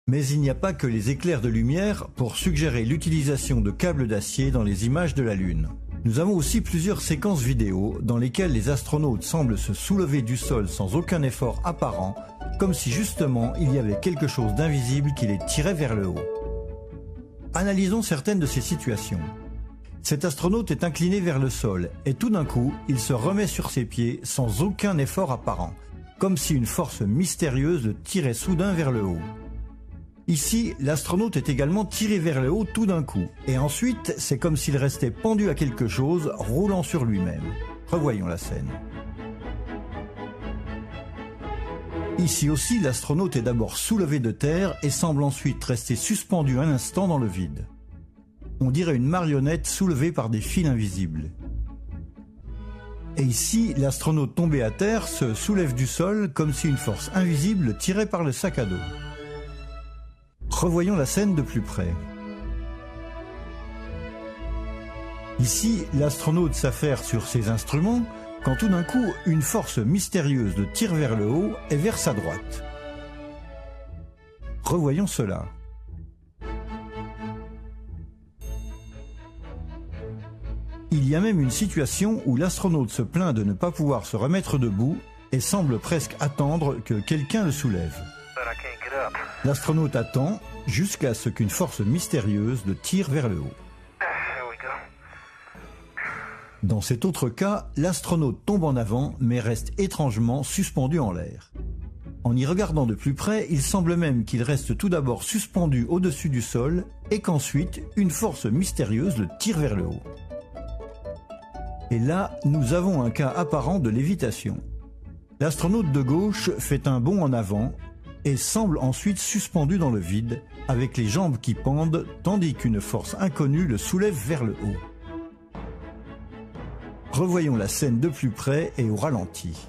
Mais il n'y a pas que les éclairs de lumière pour suggérer l'utilisation de câbles d'acier dans les images de la Lune. Nous avons aussi plusieurs séquences vidéo dans lesquelles les astronautes semblent se soulever du sol sans aucun effort apparent, comme si justement il y avait quelque chose d'invisible qui les tirait vers le haut. Analysons certaines de ces situations. Cet astronaute est incliné vers le sol et tout d'un coup, il se remet sur ses pieds sans aucun effort apparent, comme si une force mystérieuse le tirait soudain vers le haut. Ici, l'astronaute est également tiré vers le haut tout d'un coup, et ensuite, c'est comme s'il restait pendu à quelque chose, roulant sur lui-même. Revoyons la scène. Ici aussi, l'astronaute est d'abord soulevé de terre et semble ensuite rester suspendu un instant dans le vide. On dirait une marionnette soulevée par des fils invisibles. Et ici, l'astronaute tombé à terre se soulève du sol comme si une force invisible le tirait par le sac à dos. Revoyons la scène de plus près. Ici, l'astronaute s'affaire sur ses instruments quand tout d'un coup, une force mystérieuse le tire vers le haut et vers sa droite. Revoyons cela. Il y a même une situation où l'astronaute se plaint de ne pas pouvoir se remettre debout et semble presque attendre que quelqu'un le soulève. L'astronaute attend jusqu'à ce qu'une force mystérieuse le tire vers le haut. Dans cet autre cas, l'astronaute tombe en avant mais reste étrangement suspendu en l'air. En y regardant de plus près, il semble même qu'il reste tout d'abord suspendu au-dessus du sol et qu'ensuite, une force mystérieuse le tire vers le haut. Et là, nous avons un cas apparent de lévitation. L'astronaute de gauche fait un bond en avant et semble ensuite suspendu dans le vide, avec les jambes qui pendent, tandis qu'une force inconnue le soulève vers le haut. Revoyons la scène de plus près et au ralenti.